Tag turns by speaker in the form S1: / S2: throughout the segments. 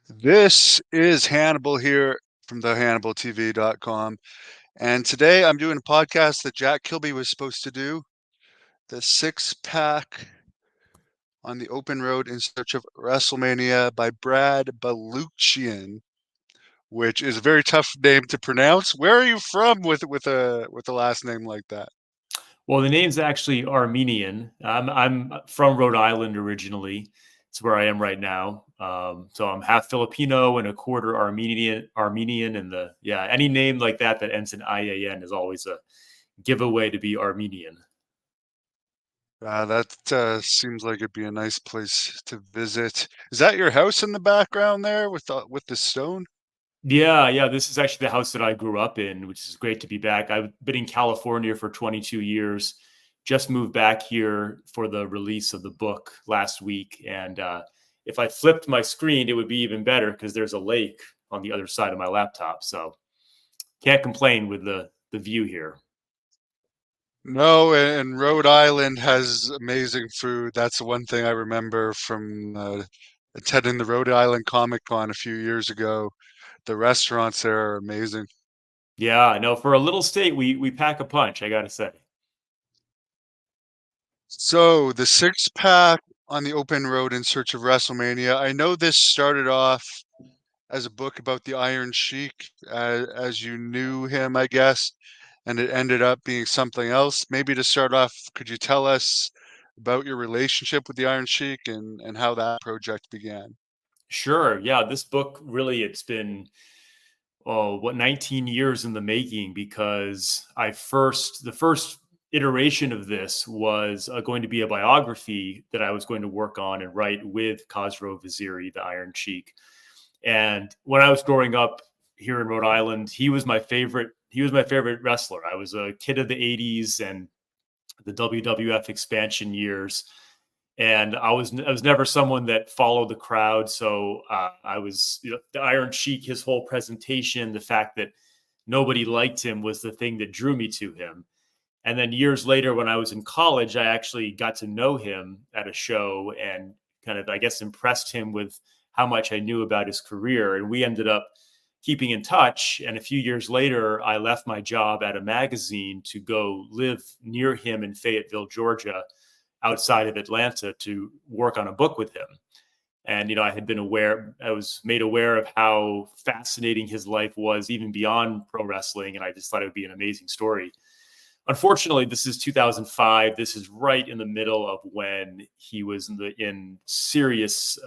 S1: This is Hannibal here from thehannibaltv.com. And today I'm doing a podcast that Jack Kilby was supposed to do, the six pack on the open road in search of Wrestlemania by Brad Balukjian, which is a very tough name to pronounce. Where are you from with a last name like that?
S2: Well, the name's actually Armenian. I'm from Rhode Island originally. It's where I am right now. So I'm half Filipino and a quarter Armenian, and any name like that ends in IAN is always a giveaway to be Armenian.
S1: That seems like it'd be a nice place to visit. Is that your house in the background there with the stone?
S2: Yeah. This is actually the house that I grew up in, which is great to be back. I've been in California for 22 years. Just moved back here for the release of the book last week, and if I flipped my screen, it would be even better because there's a lake on the other side of my laptop. So can't complain with the view here.
S1: No, and Rhode Island has amazing food. That's the one thing I remember from attending the Rhode Island Comic Con a few years ago. The restaurants there are amazing.
S2: Yeah, I know. For a little state, we pack a punch, I gotta say.
S1: So the six pack on the open road in search of WrestleMania. I know this started off as a book about the Iron Sheik as you knew him, I guess, and it ended up being something else. Maybe to start off, could you tell us about your relationship with the Iron Sheik and how that project began?
S2: Sure. Yeah, this book really it's been 19 years in the making because the first iteration of this was going to be a biography that I was going to work on and write with Khosrow Vaziri, the Iron Sheik. And when I was growing up here in Rhode Island, he was my favorite. He was my favorite wrestler. I was a kid of the '80s and the WWF expansion years, and I was never someone that followed the crowd. So I was the Iron Sheik. His whole presentation, the fact that nobody liked him, was the thing that drew me to him. And then years later, when I was in college, I actually got to know him at a show and kind of, I guess, impressed him with how much I knew about his career. And we ended up keeping in touch. And a few years later, I left my job at a magazine to go live near him in Fayetteville, Georgia, outside of Atlanta, to work on a book with him. And, I was made aware of how fascinating his life was, even beyond pro wrestling. And I just thought it would be an amazing story. Unfortunately, this is 2005. This is right in the middle of when he was in the serious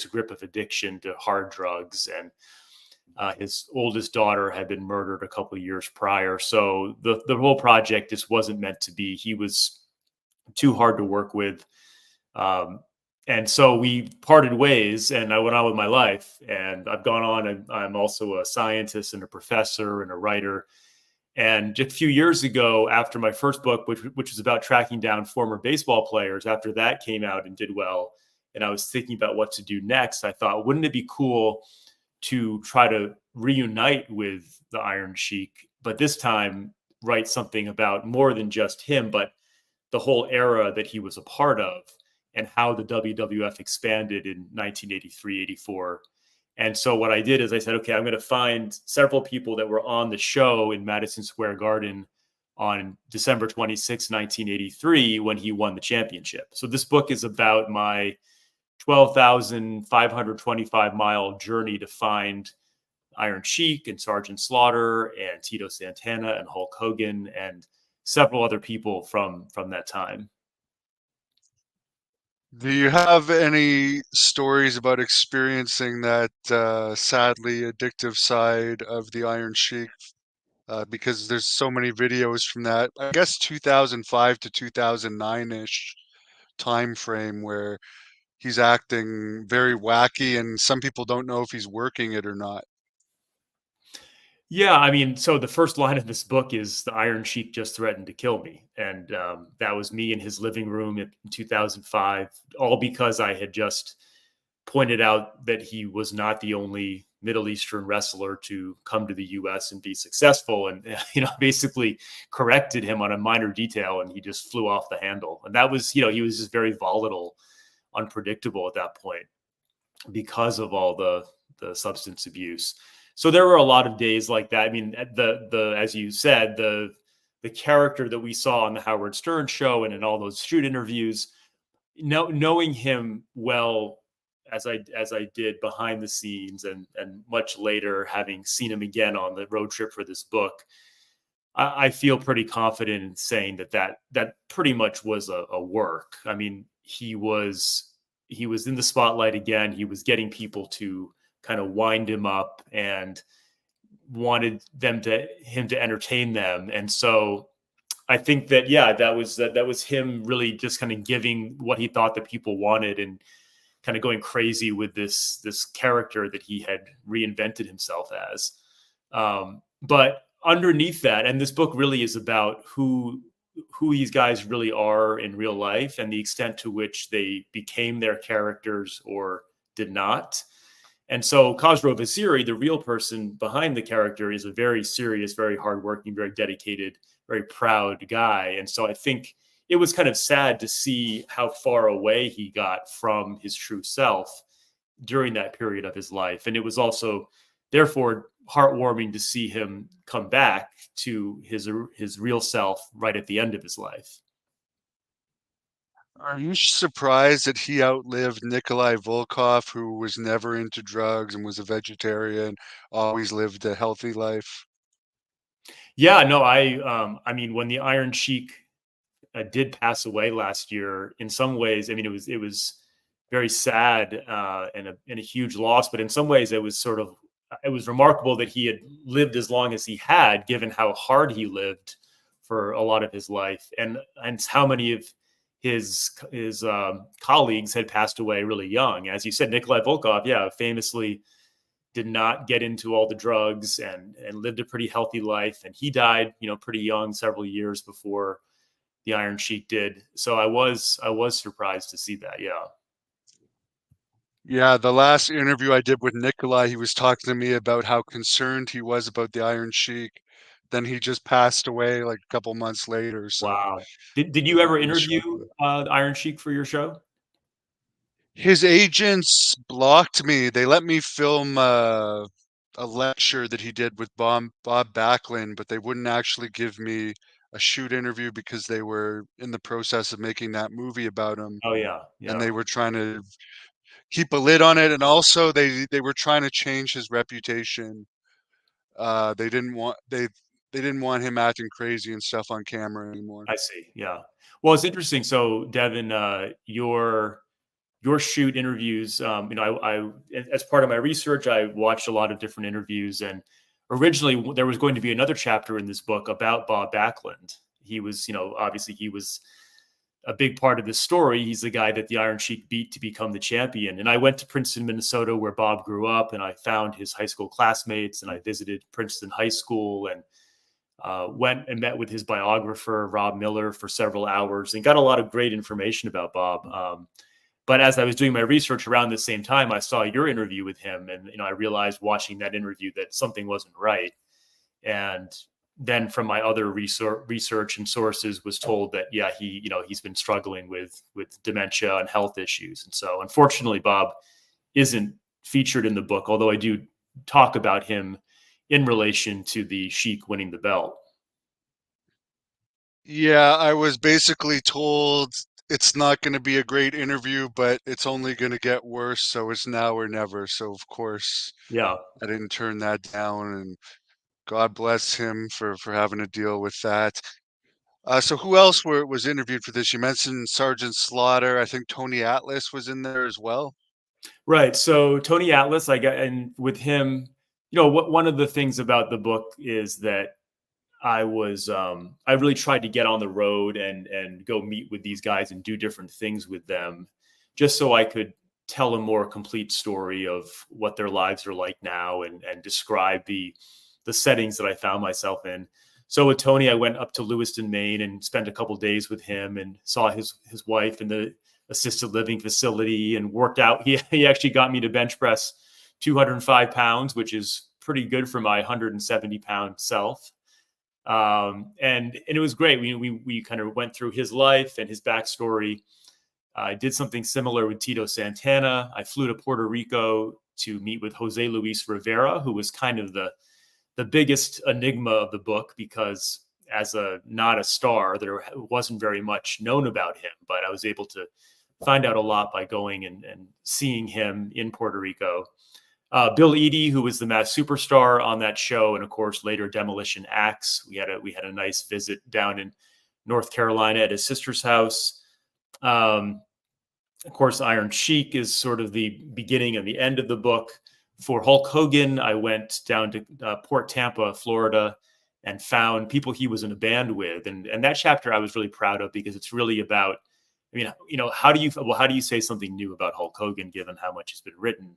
S2: grip of addiction to hard drugs, and his oldest daughter had been murdered a couple of years prior. So the whole project just wasn't meant to be. He was too hard to work with. Um, and so we parted ways, and I went on with my life. And I've gone on, and I'm also a scientist and a professor and a writer. And just a few years ago, after my first book, which was about tracking down former baseball players, after that came out and did well, and I was thinking about what to do next, I thought, wouldn't it be cool to try to reunite with the Iron Sheik, but this time write something about more than just him, but the whole era that he was a part of and how the WWF expanded in 1983, 84. And so what I did is I said, okay, I'm going to find several people that were on the show in Madison Square Garden on December 26, 1983, when he won the championship. So this book is about my 12,525-mile journey to find Iron Sheik and Sergeant Slaughter and Tito Santana and Hulk Hogan and several other people from that time.
S1: Do you have any stories about experiencing that sadly addictive side of the Iron Sheik? Because there's so many videos from that, I guess 2005 to 2009-ish time frame where he's acting very wacky and some people don't know if he's working it or not.
S2: Yeah, I mean, so the first line of this book is the Iron Sheik just threatened to kill me. And that was me in his living room in 2005, all because I had just pointed out that he was not the only Middle Eastern wrestler to come to the US and be successful, and basically corrected him on a minor detail, and he just flew off the handle. And that was, he was just very volatile, unpredictable at that point. because of all the substance abuse. So there were a lot of days like that. I mean, the as you said, the character that we saw on the Howard Stern show and in all those shoot interviews, knowing him well as I did behind the scenes, and much later having seen him again on the road trip for this book, I feel pretty confident in saying that pretty much was a work. I mean, he was in the spotlight again. He was getting people to kind of wind him up and wanted him to entertain them. And so I think that, yeah, that was him really just kind of giving what he thought that people wanted, and kind of going crazy with this character that he had reinvented himself as. But underneath that, and this book really is about who these guys really are in real life, and the extent to which they became their characters or did not. And so Khosrow Vaziri, the real person behind the character, is a very serious, very hardworking, very dedicated, very proud guy. And so I think it was kind of sad to see how far away he got from his true self during that period of his life. And it was also, therefore, heartwarming to see him come back to his real self right at the end of his life.
S1: Are you surprised that he outlived Nikolai Volkov, who was never into drugs and was a vegetarian, always lived a healthy life?
S2: Yeah, no, I mean, when the Iron Sheik did pass away last year, in some ways, I mean, it was very sad, and a huge loss. But in some ways, it was remarkable that he had lived as long as he had, given how hard he lived for a lot of his life, and how many of his colleagues had passed away really young. As you said, Nikolai Volkov, yeah, famously did not get into all the drugs, and lived a pretty healthy life, and he died, pretty young, several years before the Iron Sheik did. So I was surprised to see that. Yeah.
S1: Yeah, the last interview I did with Nikolai, he was talking to me about how concerned he was about the Iron Sheik. Then he just passed away like a couple months later, so
S2: Wow. Did
S1: it
S2: you ever
S1: was
S2: interview
S1: shocking.
S2: Iron Sheik for your show?
S1: His agents blocked me. They let me film a lecture that he did with Bob Backlund, but they wouldn't actually give me a shoot interview because they were in the process of making that movie about him,
S2: Oh yeah,
S1: and
S2: yeah.
S1: they were trying to keep a lid on it, and also they were trying to change his reputation. They didn't want they didn't want him acting crazy and stuff on camera anymore.
S2: I see. Yeah. Well, it's interesting. So, Devin, your shoot interviews. I as part of my research, I watched a lot of different interviews, and originally there was going to be another chapter in this book about Bob Backlund. He was, obviously he was a big part of this story. He's the guy that the Iron Sheik beat to become the champion. And I went to Princeton, Minnesota, where Bob grew up, and I found his high school classmates, and I visited Princeton High School, and went and met with his biographer, Rob Miller, for several hours, and got a lot of great information about Bob. But as I was doing my research around the same time, I saw your interview with him, and I realized watching that interview that something wasn't right. And then from my other research and sources was told that, yeah, he's been struggling with dementia and health issues. And so unfortunately, Bob isn't featured in the book, although I do talk about him in relation to the Sheik winning the belt.
S1: Yeah, I was basically told it's not going to be a great interview, but it's only going to get worse, so it's now or never. So of course,
S2: Yeah.
S1: I didn't turn that down, and God bless him for having to deal with that. So who else was interviewed for this? You mentioned Sergeant Slaughter. I think Tony Atlas was in there as well.
S2: Right. So Tony Atlas, and with him, one of the things about the book is that I really tried to get on the road and go meet with these guys and do different things with them, just so I could tell a more complete story of what their lives are like now, and describe the settings that I found myself in. So with Tony, I went up to Lewiston, Maine, and spent a couple days with him, and saw his wife in the assisted living facility, and worked out. He actually got me to bench press 205 pounds, which is pretty good for my 170-pound self. And it was great. We kind of went through his life and his backstory, I did something similar with Tito Santana. I flew to Puerto Rico to meet with Jose Luis Rivera, who was kind of the biggest enigma of the book, because as a not a star, there wasn't very much known about him. But I was able to find out a lot by going and seeing him in Puerto Rico. Bill Eadie, who was the Masked Superstar on that show, and of course later Demolition Axe. We had a nice visit down in North Carolina at his sister's house. Of course, Iron Sheik is sort of the beginning and the end of the book. For Hulk Hogan, I went down to Port Tampa, Florida, and found people he was in a band with, and that chapter I was really proud of, because it's really about, I mean, how do you say something new about Hulk Hogan given how much has been written?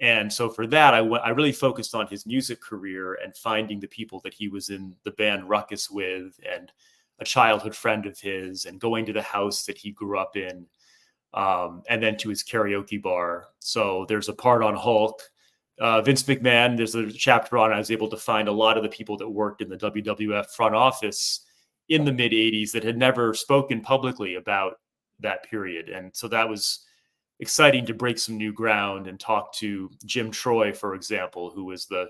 S2: And so for that, I really focused on his music career and finding the people that he was in the band Ruckus with, and a childhood friend of his, and going to the house that he grew up in, and then to his karaoke bar. So there's a part on Hulk. Vince McMahon, there's a chapter on, I was able to find a lot of the people that worked in the WWF front office in the mid 80s that had never spoken publicly about that period. And so that was exciting to break some new ground and talk to Jim Troy, for example, who was the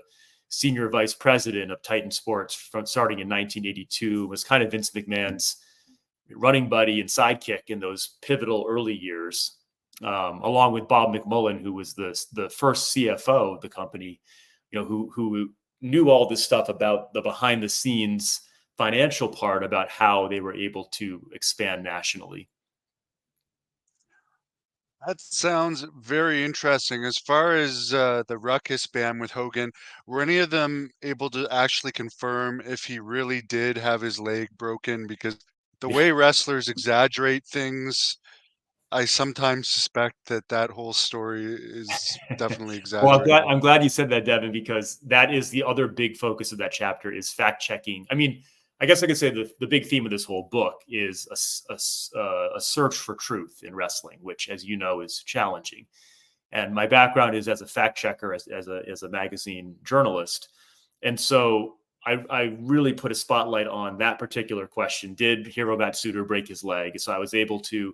S2: senior vice president of Titan Sports starting in 1982, was kind of Vince McMahon's running buddy and sidekick in those pivotal early years, along with Bob McMullen, who was the first CFO of the company, who knew all this stuff about the behind the scenes financial part, about how they were able to expand nationally.
S1: That sounds very interesting. As far as the Ruckus band with Hogan, were any of them able to actually confirm if he really did have his leg broken? Because the way wrestlers exaggerate things, I sometimes suspect that that whole story is definitely
S2: Well,
S1: exaggerated.
S2: I'm glad you said that, Devin, because that is the other big focus of that chapter, is fact checking. I mean, I guess I could say the big theme of this whole book is a search for truth in wrestling, which, as you know, is challenging. And my background is as a fact checker, as a magazine journalist, and so I really put a spotlight on that particular question: did Hiro Matsuda break his leg? So I was able to.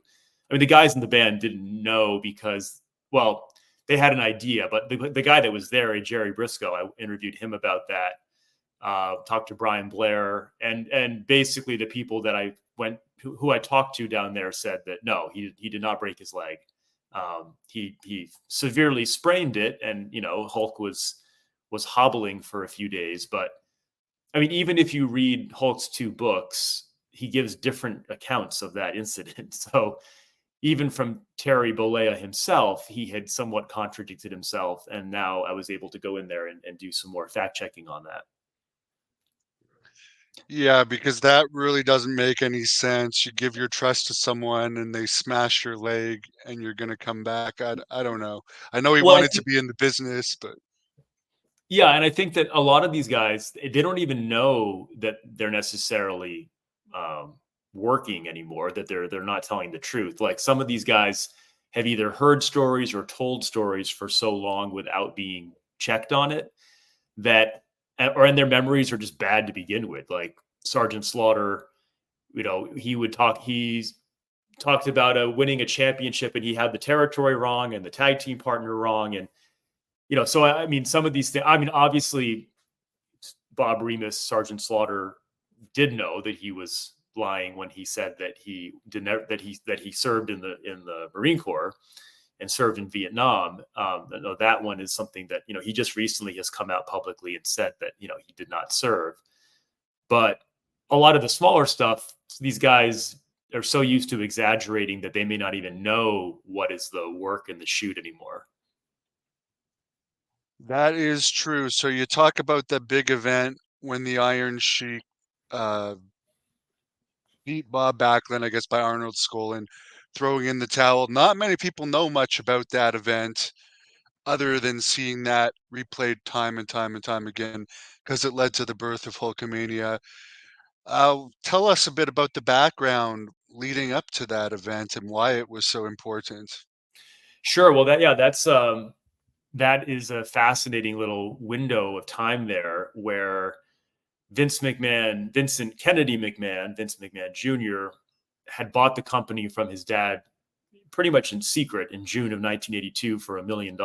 S2: I mean, the guys in the band didn't know because, well, they had an idea, but the guy that was there, Jerry Briscoe, I interviewed him about that. Talked to Brian Blair, and basically the people that I who I talked to down there said that no, he did not break his leg. He severely sprained it, and Hulk was hobbling for a few days. But I mean, even if you read Hulk's 2 books, he gives different accounts of that incident. So even from Terry Bollea himself, he had somewhat contradicted himself. And now I was able to go in there and do some more fact checking on that.
S1: Yeah, because that really doesn't make any sense. You give your trust to someone and they smash your leg and you're going to come back. I don't know. I know he
S2: Well,
S1: wanted to be in the business, but
S2: yeah, and I think that a lot of these guys, they don't even know that they're necessarily working anymore, that they're not telling the truth. Like, some of these guys have either heard stories or told stories for so long without being checked on it, that, or and their memories are just bad to begin with. Like Sergeant Slaughter, he's talked about winning a championship, and he had the territory wrong and the tag team partner wrong, and so I mean, some of these things. I mean, obviously, Bob Remus, Sergeant Slaughter, did know that he was lying when he said that he didn't, that he served in the Marine Corps and served in Vietnam. That one is something that he just recently has come out publicly and said that he did not serve. But a lot of the smaller stuff, these guys are so used to exaggerating that they may not even know what is the work in the shoot anymore.
S1: that is true. So you talk about the big event when the Iron Sheik uh, beat Bob Backlund, I guess, by Arnold Skaaland, throwing in the towel. Not many people know much about that event other than seeing that replayed time and time and time again, because it led to the birth of Hulkamania. Tell us a bit about the background leading up to that event and why it was so important.
S2: Sure. Well, that is a fascinating little window of time there, where Vincent Kennedy McMahon, Vince McMahon Jr., had bought the company from his dad pretty much in secret in June of 1982 for $1 million.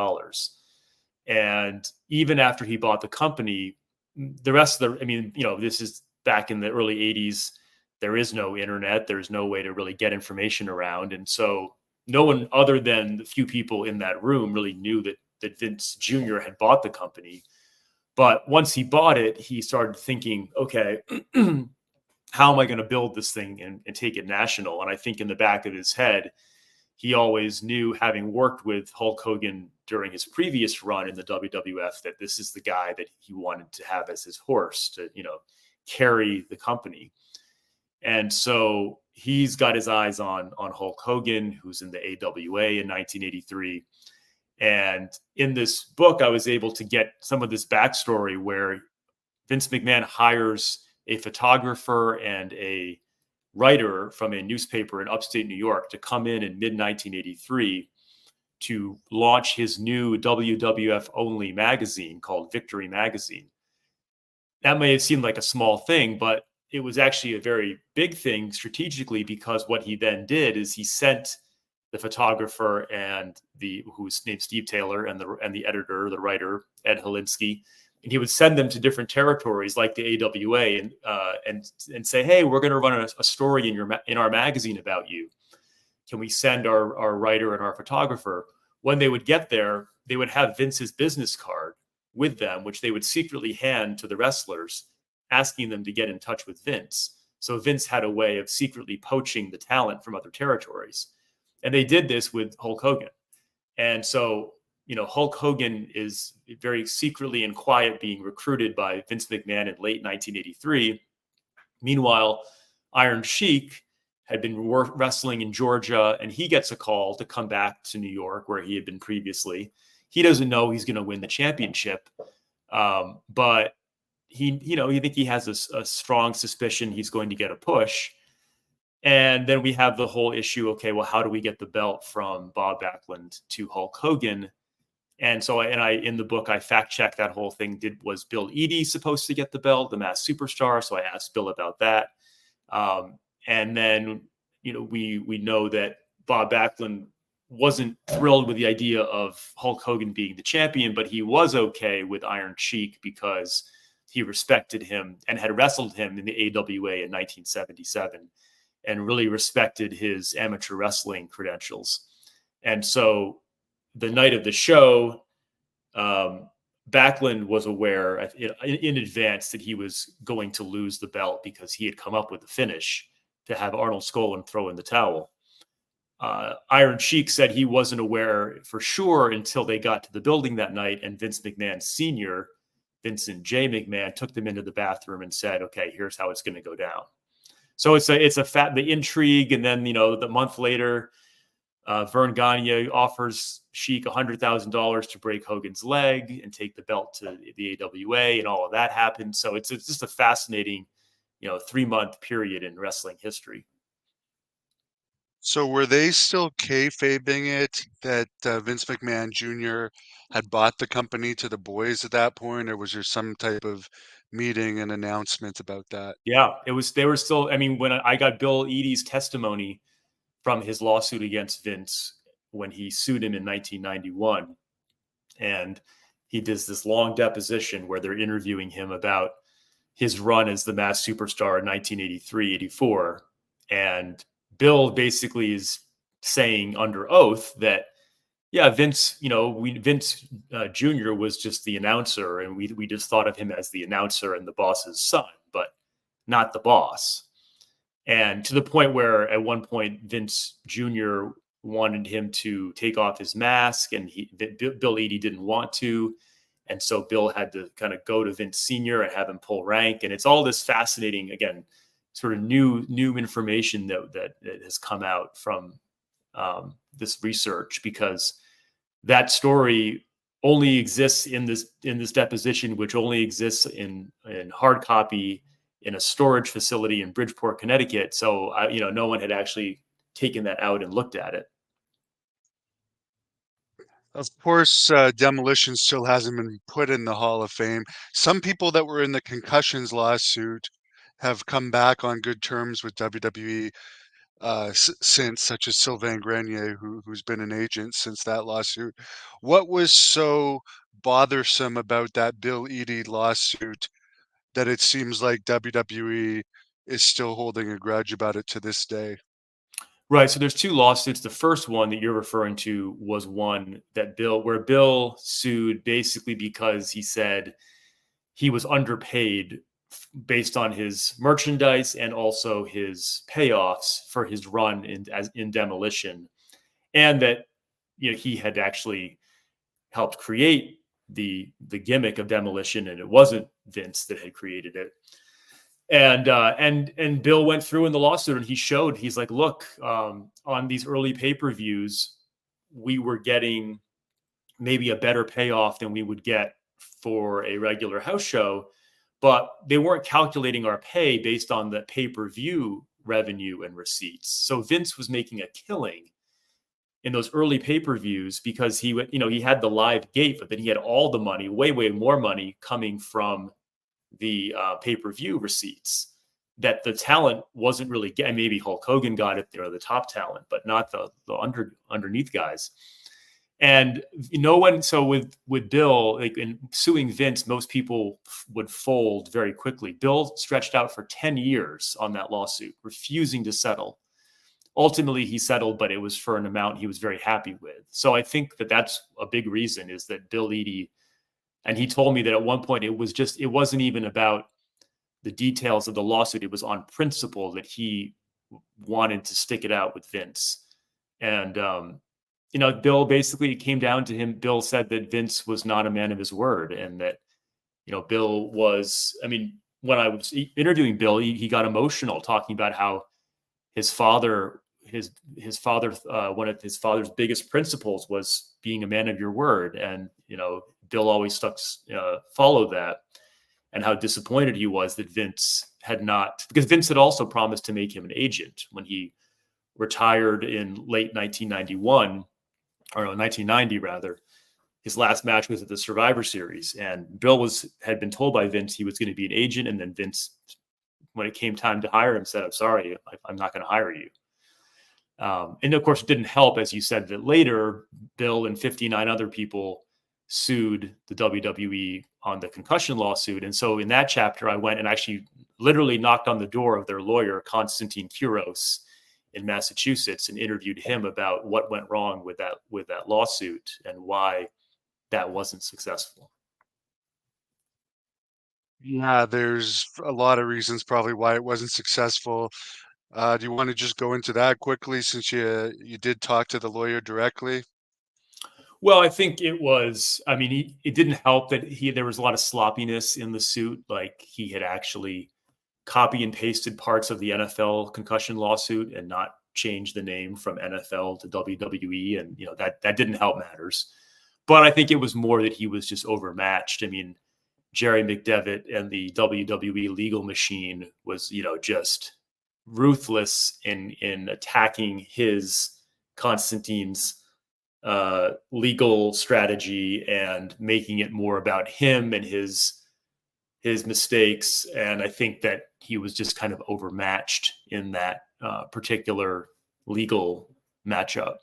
S2: And even after he bought the company, the rest of the, I mean, this is back in the early 80s. There is no internet. There's no way to really get information around. And so no one other than the few people in that room really knew that Vince Jr. had bought the company. But once he bought it, he started thinking, okay, how am I going to build this thing and take it national? And I think in the back of his head, he always knew, having worked with Hulk Hogan during his previous run in the WWF, that this is the guy that he wanted to have as his horse to, carry the company. And so he's got his eyes on Hulk Hogan, who's in the AWA in 1983. And in this book, I was able to get some of this backstory where Vince McMahon hires a photographer and a writer from a newspaper in upstate New York to come in mid-1983 to launch his new WWF only magazine called Victory Magazine. That may have seemed like a small thing, but it was actually a very big thing strategically, because what he then did is he sent the photographer and who's named Steve Taylor, and the editor, the writer, Ed Holinsky, and he would send them to different territories like the AWA and say, hey, we're going to run a story in our magazine about you. Can we send our writer and our photographer? When they would get there, they would have Vince's business card with them, which they would secretly hand to the wrestlers, asking them to get in touch with Vince. So Vince had a way of secretly poaching the talent from other territories. And they did this with Hulk Hogan. And so, Hulk Hogan is very secretly and quiet being recruited by Vince McMahon in late 1983. Meanwhile, Iron Sheik had been wrestling in Georgia, and he gets a call to come back to New York, where he had been previously. He doesn't know he's going to win the championship, but you think he has a strong suspicion he's going to get a push. And then we have the whole issue. Okay, well, how do we get the belt from Bob Backlund to Hulk Hogan? And so, in the book, I fact checked that whole thing. Was Bill Eadie supposed to get the belt, the Masked Superstar? So I asked Bill about that. And then, we know that Bob Backlund wasn't thrilled with the idea of Hulk Hogan being the champion, but he was okay with Iron Sheik because he respected him and had wrestled him in the AWA in 1977 and really respected his amateur wrestling credentials. And so the night of the show, Backlund was aware in advance that he was going to lose the belt because he had come up with the finish to have Arnold Skaaland throw in the towel. Iron Sheik said he wasn't aware for sure until they got to the building that night, and Vince McMahon Sr., Vincent J. McMahon, took them into the bathroom and said, okay, here's how it's going to go down. So it's the intrigue. And then, the month later, Vern Gagne offers Sheik $100,000 to break Hogan's leg and take the belt to the AWA, and all of that happened. So it's just a fascinating, 3-month period in wrestling history.
S1: So were they still kayfabing it that Vince McMahon Jr. had bought the company to the boys at that point, or was there some type of meeting and announcement about that?
S2: Yeah, they were still, when I got Bill Eadie's testimony from his lawsuit against Vince when he sued him in 1991, and he does this long deposition where they're interviewing him about his run as the Masked Superstar in 1983-84. And Bill basically is saying under oath that, yeah, Vince, Vince Jr. was just the announcer, and we just thought of him as the announcer and the boss's son, but not the boss. And to the point where at one point Vince Jr. wanted him to take off his mask, and Bill Eadie didn't want to. And so Bill had to kind of go to Vince Sr. and have him pull rank. And it's all this fascinating, again, sort of new information that has come out from this research, because that story only exists in this deposition, which only exists in hard copy in a storage facility in Bridgeport, Connecticut. So no one had actually taken that out and looked at it.
S1: Of course, Demolition still hasn't been put in the Hall of Fame. Some people that were in the concussions lawsuit have come back on good terms with WWE. since, such as Sylvain Grenier, who's been an agent since that lawsuit. What was so bothersome about that Bill Eadie lawsuit that it seems like WWE is still holding a grudge about it to this day?
S2: Right. So there's two lawsuits. The first one that you're referring to was one that where Bill sued basically because he said he was underpaid based on his merchandise and also his payoffs for his run in Demolition, and that he had actually helped create the gimmick of Demolition, and it wasn't Vince that had created it. And Bill went through in the lawsuit, and he's like, look, on these early pay-per-views, we were getting maybe a better payoff than we would get for a regular house show, but they weren't calculating our pay based on the pay-per-view revenue and receipts. So Vince was making a killing in those early pay-per-views because he had the live gate, but then he had all the money, way more money coming from the pay-per-view receipts that the talent wasn't really getting. Maybe Hulk Hogan got it, the top talent, but not the underneath guys. And so with Bill, like, in suing Vince, most people would fold very quickly. Bill stretched out for 10 years on that lawsuit, refusing to settle. Ultimately, he settled, but it was for an amount he was very happy with. So I think that that's a big reason, is that Bill Eadie, and he told me that at one point it wasn't even about the details of the lawsuit. It was on principle that he wanted to stick it out with Vince. And, Bill, basically, it came down to him. Bill said that Vince was not a man of his word, and that, Bill was, when I was interviewing Bill, he got emotional talking about how his father, one of his father's biggest principles was being a man of your word. And, Bill always followed that, and how disappointed he was that Vince had not, because Vince had also promised to make him an agent when he retired in late 1991, or no, 1990 rather. His last match was at the Survivor Series, and Bill had been told by Vince he was going to be an agent, and then Vince, when it came time to hire him, said, "I'm sorry, I'm not going to hire you." And of course, it didn't help, as you said, that later Bill and 59 other people sued the WWE on the concussion lawsuit. And so in that chapter, I went and actually literally knocked on the door of their lawyer, Konstantin Kuros, in Massachusetts, and interviewed him about what went wrong with that lawsuit and why that wasn't successful.
S1: Yeah, there's a lot of reasons probably why it wasn't successful. Do you want to just go into that quickly, since you did talk to the lawyer directly?
S2: Well, I think it was, it didn't help that there was a lot of sloppiness in the suit. Like, he had actually copy and pasted parts of the NFL concussion lawsuit and not changed the name from NFL to WWE. And, that didn't help matters. But I think it was more that he was just overmatched. Jerry McDevitt and the WWE legal machine was, just ruthless in attacking Constantine's legal strategy and making it more about him and his mistakes. And I think that he was just kind of overmatched in that particular legal matchup.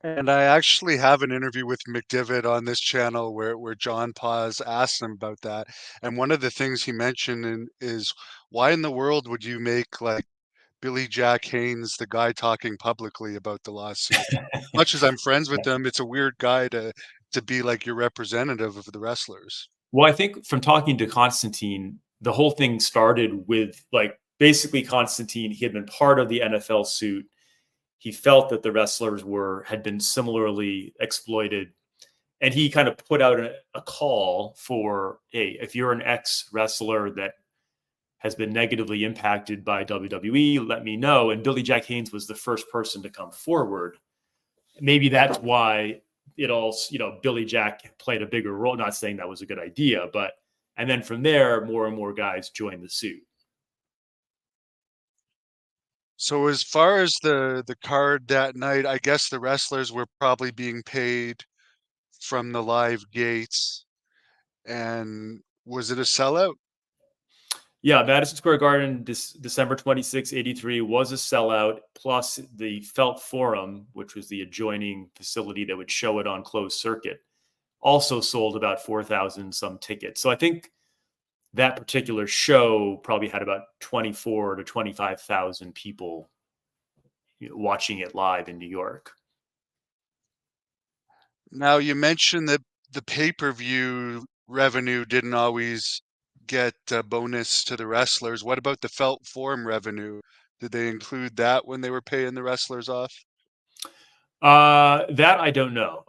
S1: And I actually have an interview with McDivitt on this channel where John Paz asked him about that. And one of the things he mentioned is, why in the world would you make, like, Billy Jack Haynes the guy talking publicly about the lawsuit? Much as I'm friends with him, it's a weird guy to be like your representative of the wrestlers.
S2: Well, I think from talking to Constantine, the whole thing started with, like, basically Constantine, he had been part of the NFL suit. He felt that the wrestlers had been similarly exploited. And he kind of put out a call for, hey, if you're an ex-wrestler that has been negatively impacted by WWE, let me know. And Billy Jack Haynes was the first person to come forward. Maybe that's why Billy Jack played a bigger role. Not saying that was a good idea, and then from there, more and more guys joined the suit.
S1: So as far as the card that night, I guess the wrestlers were probably being paid from the live gates. And was it a sellout?
S2: Yeah, Madison Square Garden, December 26, 83 was a sellout, plus the Felt Forum, which was the adjoining facility that would show it on closed circuit, also sold about 4,000 some tickets. So I think that particular show probably had about 24 to 25,000 people watching it live in New York.
S1: Now, you mentioned that the pay-per-view revenue didn't always get a bonus to the wrestlers. What about the Felt Forum revenue? Did they include that when they were paying the wrestlers off?
S2: That I don't know.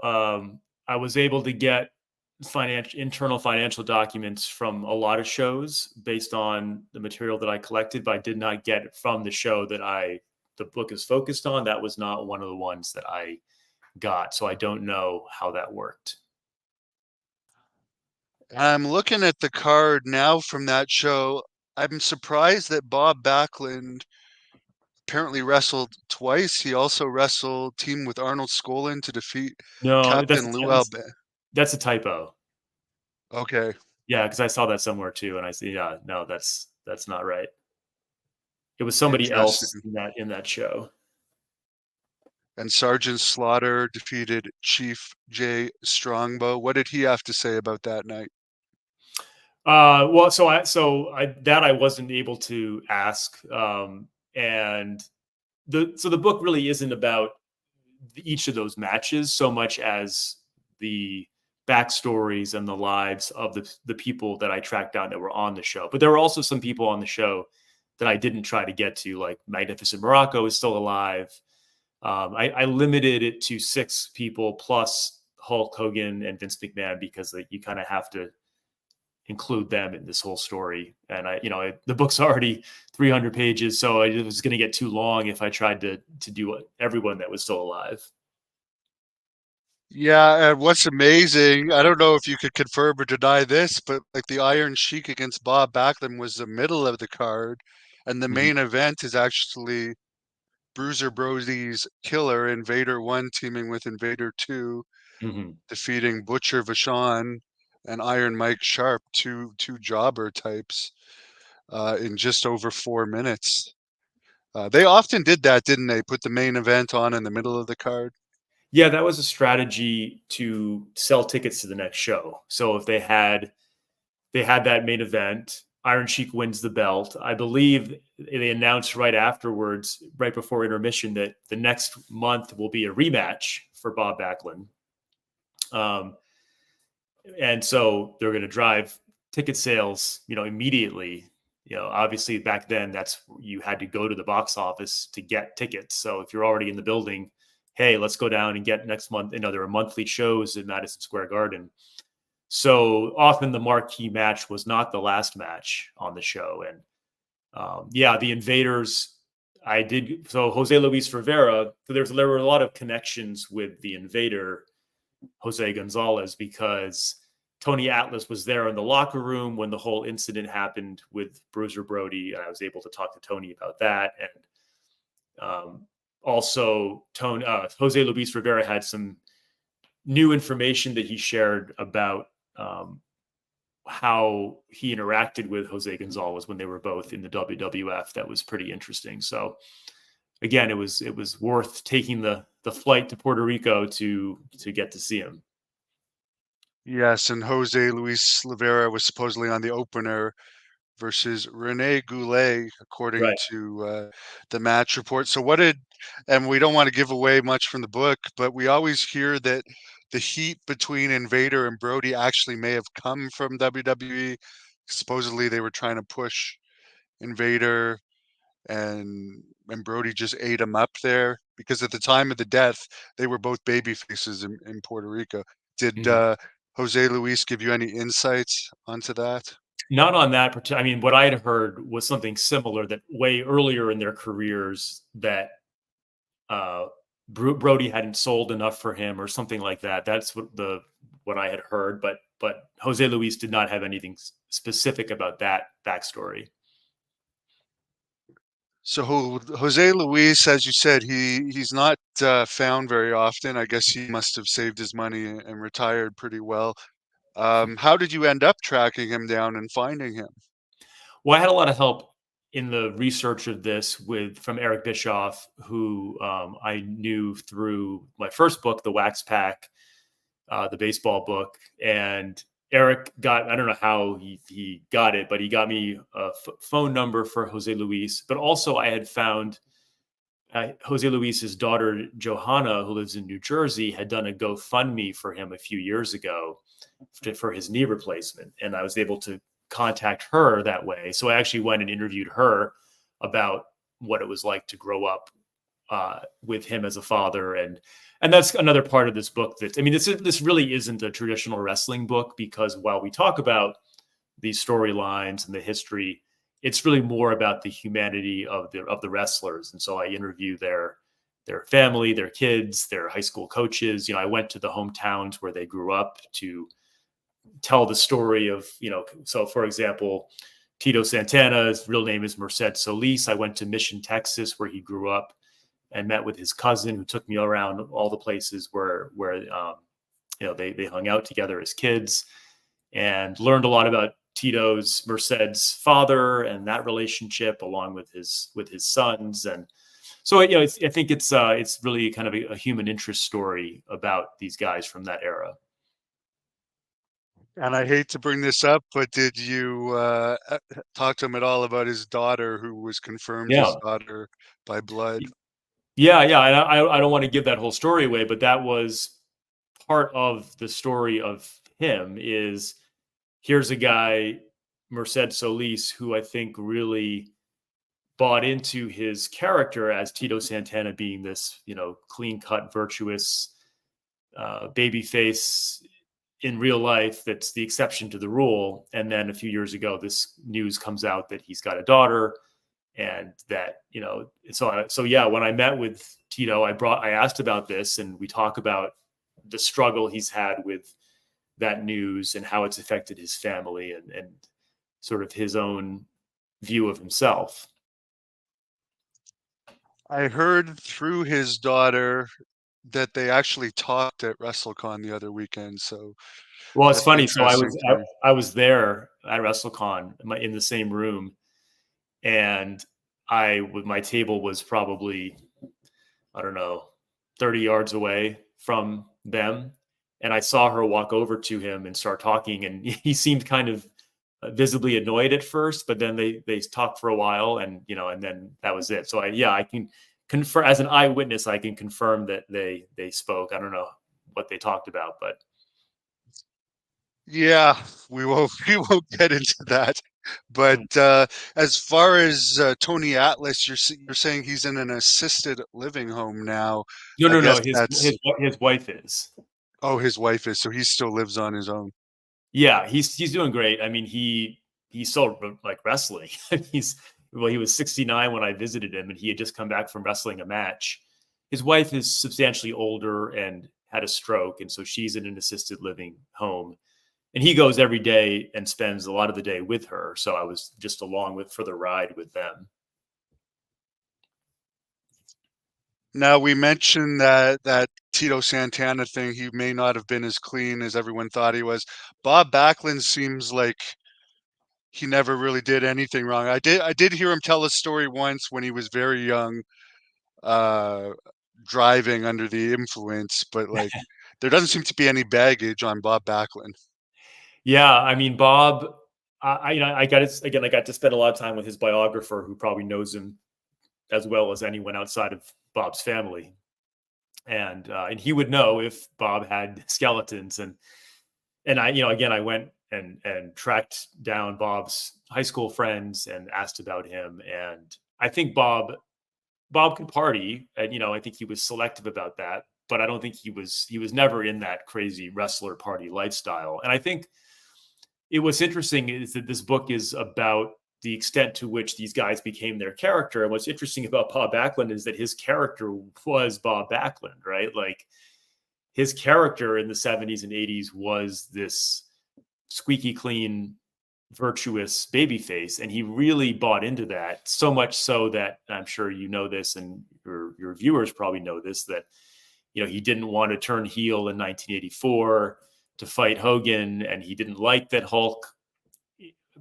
S2: I was able to get internal financial documents from a lot of shows based on the material that I collected, but I did not get it from the show the book is focused on. That was not one of the ones that I got, so I don't know how that worked.
S1: I'm looking at the card now from that show. I'm surprised that Bob Backlund apparently wrestled twice. He also wrestled team with Arnold Skolin to defeat
S2: No,
S1: Captain Lou Albano.
S2: that's a typo.
S1: Okay,
S2: Yeah, because I saw that somewhere too, and I said, yeah, no, that's not right. It was somebody else
S1: interesting.
S2: in that show.
S1: And Sergeant Slaughter defeated Chief Jay Strongbow. What did he have to say about that night?
S2: Well, I wasn't able to ask, and the book really isn't about each of those matches so much as the backstories and the lives of the people that I tracked down that were on the show. But there were also some people on the show that I didn't try to get to, like Magnificent Morocco is still alive. I limited it to 6 people plus Hulk Hogan and Vince McMahon because you kind of have to include them in this whole story. And the book's already 300 pages, so it was going to get too long if I tried to do everyone that was still alive.
S1: Yeah, and what's amazing, I don't know if you could confirm or deny this, but like the Iron Sheik against Bob Backlund was the middle of the card, and the
S2: Mm-hmm.
S1: main event is actually Bruiser Brody's Killer, Invader 1 teaming with Invader 2,
S2: Mm-hmm.
S1: defeating Butcher Vachon and Iron Mike Sharp, two jobber types, in just over 4 minutes. They often did that, didn't they? Put the main event on in the middle of the card.
S2: Yeah, that was a strategy to sell tickets to the next show. So if they had that main event, Iron Sheik wins the belt. I believe they announced right afterwards, right before intermission, that the next month will be a rematch for Bob Backlund. And so they're going to drive ticket sales, immediately. Obviously back then you had to go to the box office to get tickets. So if you're already in the building, hey, let's go down and get next month. There are monthly shows in Madison Square Garden. So often the marquee match was not the last match on the show. And the Invaders, I did. So Jose Luis Rivera, there were a lot of connections with the Invader, Jose Gonzalez, because Tony Atlas was there in the locker room when the whole incident happened with Bruiser Brody. And I was able to talk to Tony about that. And also, Jose Luis Rivera had some new information that he shared about how he interacted with Jose Gonzalez when they were both in the WWF. That was pretty interesting. So again, it was worth taking the flight to Puerto Rico to get to see him.
S1: Yes, and Jose Luis Rivera was supposedly on the opener versus Rene Goulet, according
S2: Right.
S1: to the match report. So and we don't want to give away much from the book, but we always hear that the heat between Invader and Brody actually may have come from WWE. Supposedly they were trying to push Invader, and Brody just ate him up there because at the time of the death, they were both baby faces in Puerto Rico. Did
S2: Mhm.
S1: Jose Luis give you any insights onto that?
S2: Not on that. I mean, what I had heard was something similar, that way earlier in their careers that uh, Brody hadn't sold enough for him or something like that. That's what I had heard. But Jose Luis did not have anything specific about that backstory.
S1: So Jose Luis, as you said, he's not found very often. I guess he must have saved his money and retired pretty well. How did you end up tracking him down and finding him?
S2: Well, I had a lot of help in the research of this from Eric Bischoff, who I knew through my first book, The Wax Pack, the baseball book. And Eric got, I don't know how he got it, but he got me a phone number for Jose Luis. But also I had found Jose Luis's daughter, Johanna, who lives in New Jersey, had done a GoFundMe for him a few years ago for his knee replacement. And I was able to contact her that way. So I actually went and interviewed her about what it was like to grow up with him as a father. And that's another part of this book that, I mean, this really isn't a traditional wrestling book, because while we talk about these storylines and the history, it's really more about the humanity of the wrestlers. And so I interview their family, their kids, their high school coaches. I went to the hometowns where they grew up to tell the story of, so for example, Tito Santana's real name is Merced Solis. I went to Mission, Texas, where he grew up, and met with his cousin, who took me around all the places where they hung out together as kids, and learned a lot about Merced's father and that relationship, along with his sons. And so, I think it's really kind of a human interest story about these guys from that era.
S1: And I hate to bring this up, but did you talk to him at all about his daughter, who was confirmed his
S2: Yeah.
S1: daughter by blood?
S2: Yeah. And I don't want to give that whole story away, but that was part of the story of him. Is here's a guy, Merced Solis, who I think really bought into his character as Tito Santana being this, clean-cut, virtuous babyface in real life that's the exception to the rule. And then a few years ago, this news comes out that he's got a daughter, and that, so yeah, when I met with Tito, I asked about this, and we talk about the struggle he's had with that news and how it's affected his family, and sort of his own view of himself.
S1: I heard through his daughter that they actually talked at WrestleCon the other weekend. So
S2: Well, it's
S1: that's
S2: funny. So
S1: interesting too.
S2: I was there at WrestleCon in the same room, and my table was probably, I don't know, 30 yards away from them. And I saw her walk over to him and start talking, and he seemed kind of visibly annoyed at first, but then they talked for a while, and and then that was it. So I can confirm, as an eyewitness, I can confirm that they spoke. I don't know what they talked about, but
S1: Yeah, we won't we won't get into that. But as far as Tony Atlas, you're saying he's in an assisted living home now. I
S2: no.
S1: guess
S2: His
S1: that's
S2: his wife is.
S1: oh, his wife is, so he still lives on his own.
S2: Yeah, he's doing great. I mean, he's still like wrestling. He was 69 when I visited him, and he had just come back from wrestling a match. His wife is substantially older and had a stroke, and so she's in an assisted living home. And he goes every day and spends a lot of the day with her. So I was just along for the ride with them.
S1: Now we mentioned that Tito Santana thing. He may not have been as clean as everyone thought he was. Bob Backlund seems like he never really did anything wrong. I did hear him tell a story once when he was very young, uh, driving under the influence, but like there doesn't seem to be any baggage on Bob Backlund.
S2: Yeah, I mean, Bob, I got I got to spend a lot of time with his biographer, who probably knows him as well as anyone outside of Bob's family, and he would know if Bob had skeletons. And I, again, I went and tracked down Bob's high school friends and asked about him. And I think Bob could party, and I think he was selective about that, but I don't think he was never in that crazy wrestler party lifestyle. And I think what's interesting is that this book is about the extent to which these guys became their character. And what's interesting about Bob Backlund is that his character was Bob Backlund, right? Like, his character in the 70s and 80s was this squeaky clean, virtuous babyface, and he really bought into that, so much so that, I'm sure you know this, and your viewers probably know this, that he didn't want to turn heel in 1984 to fight Hogan, and he didn't like that Hulk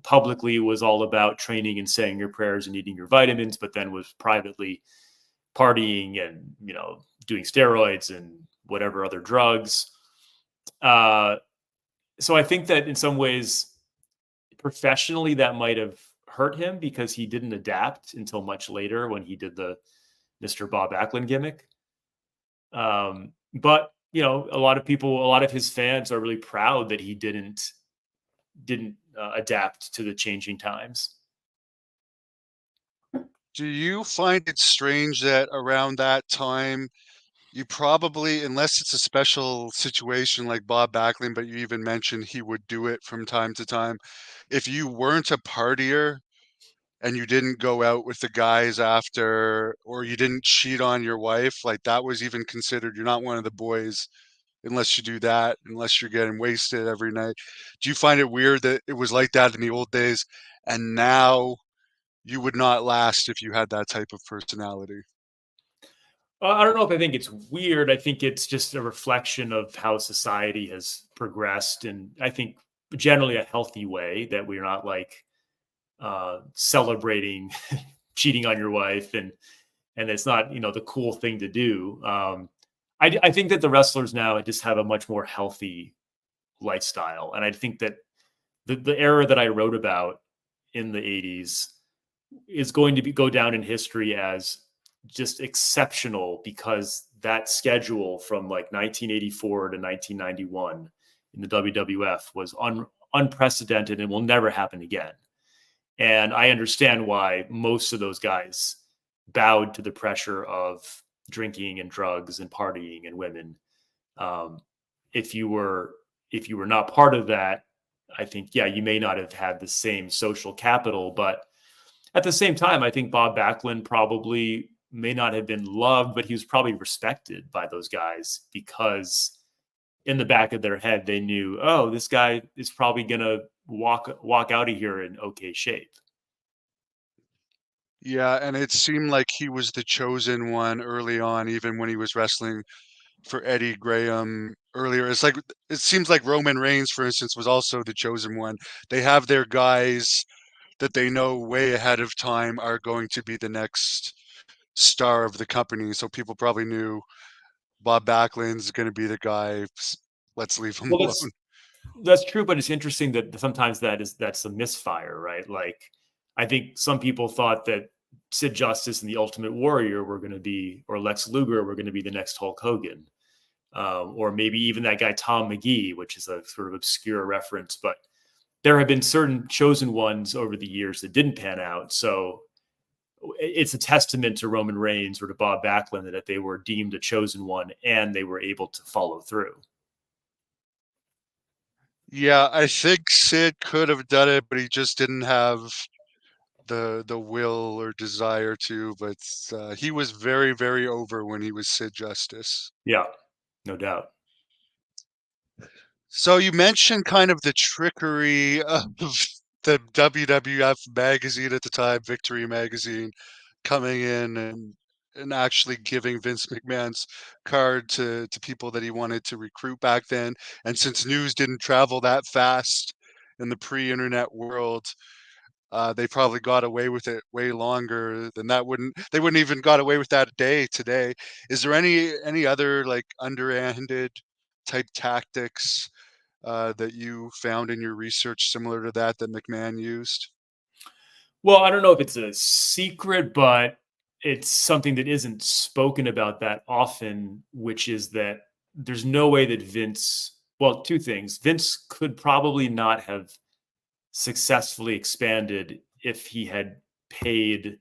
S2: publicly was all about training and saying your prayers and eating your vitamins, but then was privately partying and, doing steroids and whatever other drugs. So I think that in some ways, professionally, that might have hurt him because he didn't adapt until much later when he did the Mr. Bob Backlund gimmick. But a lot of his fans are really proud that he didn't adapt to the changing times.
S1: Do you find it strange that around that time, you probably, unless it's a special situation like Bob Backlund, but you even mentioned he would do it from time to time. If you weren't a partier and you didn't go out with the guys after, or you didn't cheat on your wife, like that was even considered, you're not one of the boys unless you do that, unless you're getting wasted every night. Do you find it weird that it was like that in the old days and now you would not last if you had that type of personality?
S2: I don't know if I think it's weird. I think it's just a reflection of how society has progressed, and I think generally a healthy way that we're not like celebrating cheating on your wife, and it's not the cool thing to do. I think that the wrestlers now just have a much more healthy lifestyle, and I think that the era that I wrote about in the 80s is going to go down in history as just exceptional because that schedule from like 1984 to 1991 in the WWF was unprecedented and will never happen again. And I understand why most of those guys bowed to the pressure of drinking and drugs and partying and women. Um, if you were not part of that, I think you may not have had the same social capital, but at the same time, I think Bob Backlund probably may not have been loved, but he was probably respected by those guys because in the back of their head, they knew, oh, this guy is probably going to walk out of here in okay shape.
S1: Yeah, and it seemed like he was the chosen one early on, even when he was wrestling for Eddie Graham earlier. It's like it seems like Roman Reigns, for instance, was also the chosen one. They have their guys that they know way ahead of time are going to be the next star of the company. So people probably knew Bob Backlund's going to be the guy. Let's leave him
S2: Well,
S1: alone.
S2: that's true, but it's interesting that sometimes that's a misfire, right? Like, I think some people thought that Sid Justice and the Ultimate Warrior were going to be, or Lex Luger were going to be the next Hulk Hogan, or maybe even that guy Tom McGee, which is a sort of obscure reference. But there have been certain chosen ones over the years that didn't pan out. So it's a testament to Roman Reigns or to Bob Backlund that they were deemed a chosen one and they were able to follow through.
S1: Yeah, I think Sid could have done it, but he just didn't have the will or desire to. But he was very, very over when he was Sid Justice.
S2: Yeah, no doubt.
S1: So you mentioned kind of the trickery of the WWF magazine at the time, Victory magazine, coming in and actually giving Vince McMahon's card to people that he wanted to recruit back then. And since news didn't travel that fast in the pre-internet world, they probably got away with it way longer than that. They wouldn't even got away with that today. Is there any other like underhanded type tactics that you found in your research similar to that McMahon used?
S2: Well, I don't know if it's a secret, but it's something that isn't spoken about that often, which is that there's no way that well, two things. Vince could probably not have successfully expanded if he had paid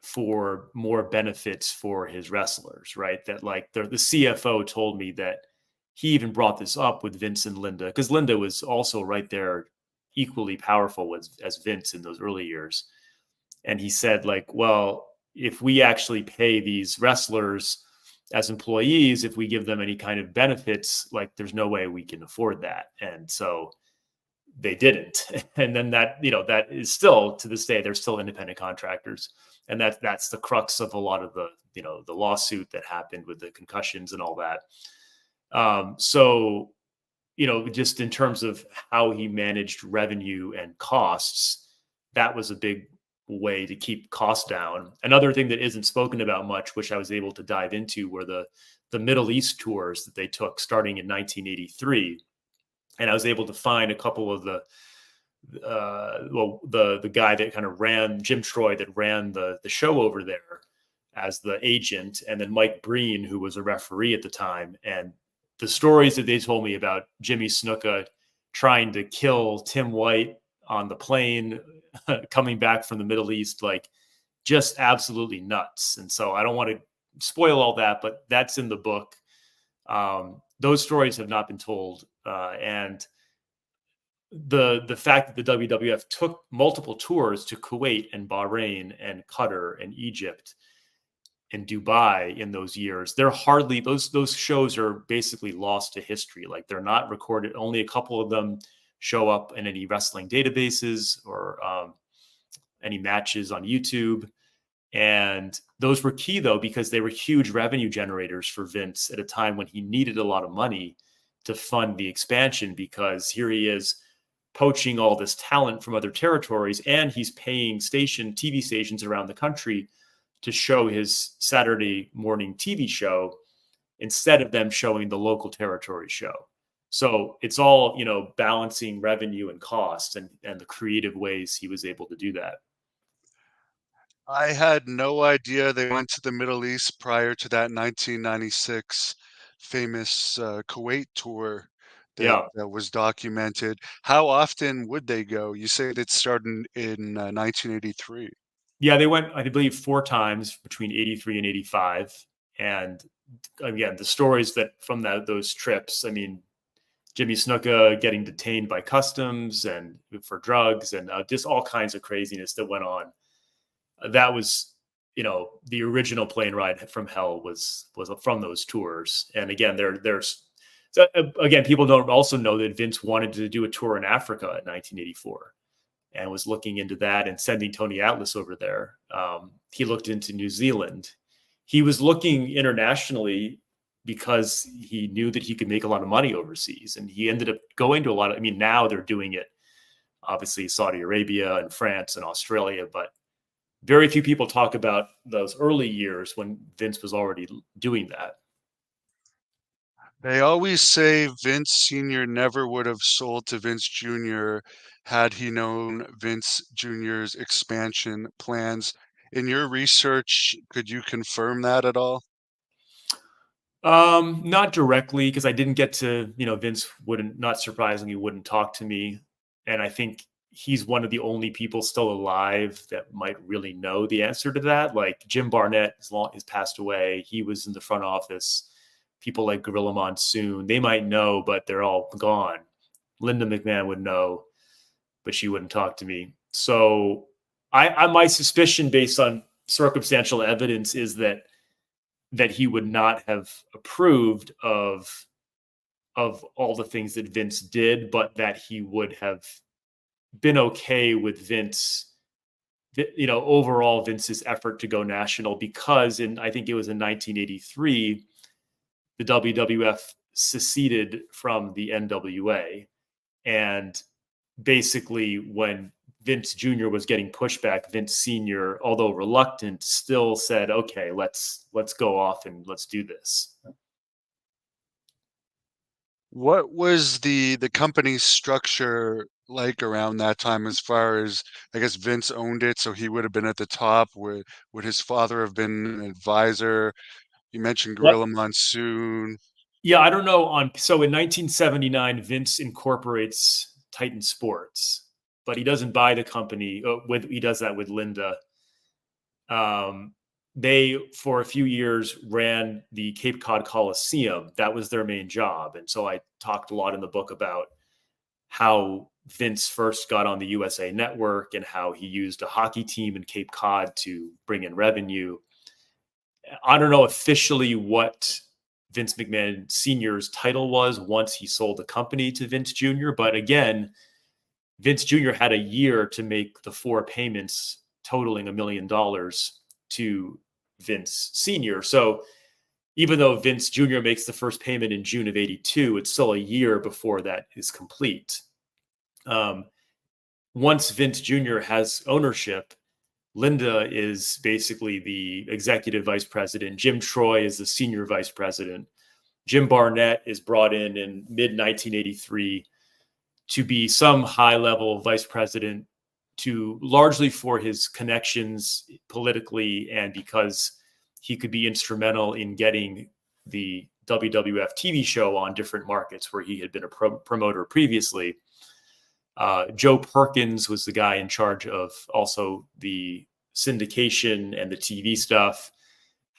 S2: for more benefits for his wrestlers, right? That like the CFO told me that he even brought this up with Vince and Linda because Linda was also right there equally powerful as Vince in those early years. And he said like, well, if we actually pay these wrestlers as employees, if we give them any kind of benefits, like there's no way we can afford that. And so they didn't. And then that is still to this day, they're still independent contractors. And that's the crux of a lot of the lawsuit that happened with the concussions and all that. So, just in terms of how he managed revenue and costs, that was a big way to keep costs down. Another thing that isn't spoken about much, which I was able to dive into, were the Middle East tours that they took starting in 1983. And I was able to find a couple of the guy that kind of ran, Jim Troy, that ran the show over there as the agent, and then Mike Breen, who was a referee at the time. And the stories that they told me about Jimmy Snuka trying to kill Tim White on the plane coming back from the Middle East, like just absolutely nuts. And so I don't want to spoil all that, but that's in the book. Those stories have not been told. And the fact that the WWF took multiple tours to Kuwait and Bahrain and Qatar and Egypt and Dubai in those years, they're hardly, those shows are basically lost to history. Like they're not recorded. Only a couple of them show up in any wrestling databases or any matches on YouTube. And those were key though, because they were huge revenue generators for Vince at a time when he needed a lot of money to fund the expansion, because here he is poaching all this talent from other territories, and he's paying TV stations around the country to show his Saturday morning TV show instead of them showing the local territory show. So it's all, balancing revenue and cost, and the creative ways he was able to do that.
S1: I had no idea they went to the Middle East prior to that 1996 famous Kuwait tour
S2: Yeah.
S1: that was documented. How often would they go? You said it started in 1983.
S2: Yeah, they went, I believe, 4 times between 83 and 85. And again, the stories that from those trips, I mean, Jimmy Snuka getting detained by customs and for drugs, and just all kinds of craziness that went on. That was, the original plane ride from hell was from those tours. And again, there's so, again, people don't also know that Vince wanted to do a tour in Africa in 1984 and was looking into that and sending Tony Atlas over there. He looked into New Zealand. He was looking internationally because he knew that he could make a lot of money overseas. And he ended up going to a lot of, now they're doing it, obviously Saudi Arabia and France and Australia, but very few people talk about those early years when Vince was already doing that.
S1: They always say Vince Sr. never would have sold to Vince Jr. had he known Vince Jr.'s expansion plans. In your research, could you confirm that at all?
S2: Not directly, because I didn't get to, Vince wouldn't, not surprisingly, wouldn't talk to me. And I think he's one of the only people still alive that might really know the answer to that. Like Jim Barnett has passed away. He was in the front office. People like Gorilla Monsoon, they might know, but they're all gone. Linda McMahon would know, but she wouldn't talk to me. So my suspicion based on circumstantial evidence is that he would not have approved of all the things that Vince did, but that he would have been okay with Vince, overall Vince's effort to go national, because I think it was in 1983, the WWF seceded from the NWA. And basically when Vince Jr. was getting pushback, Vince Sr., although reluctant, still said, okay, let's go off and let's do this.
S1: What was the company's structure like around that time, as far as, I guess Vince owned it, so he would have been at the top? Would his father have been an advisor? You mentioned
S2: What?
S1: Gorilla Monsoon.
S2: Yeah, I don't know. So in 1979, Vince incorporates Titan Sports, but he doesn't buy the company. He does that with Linda. They, for a few years, ran the Cape Cod Coliseum. That was their main job. And so I talked a lot in the book about how Vince first got on the USA Network and how he used a hockey team in Cape Cod to bring in revenue. I don't know officially what Vince McMahon Sr.'s title was once he sold the company to Vince Jr. But again, Vince Jr. had a year to make the 4 payments totaling $1 million to Vince Sr. So even though Vince Jr. makes the first payment in June of '82, it's still a year before that is complete. Once Vince Jr. has ownership, Linda is basically the executive vice president. Jim Troy is the senior vice president. Jim Barnett is brought in mid 1983 to be some high level vice president, to largely for his connections politically and because he could be instrumental in getting the WWF TV show on different markets where he had been a promoter previously. Joe Perkins was the guy in charge of also the syndication and the TV stuff.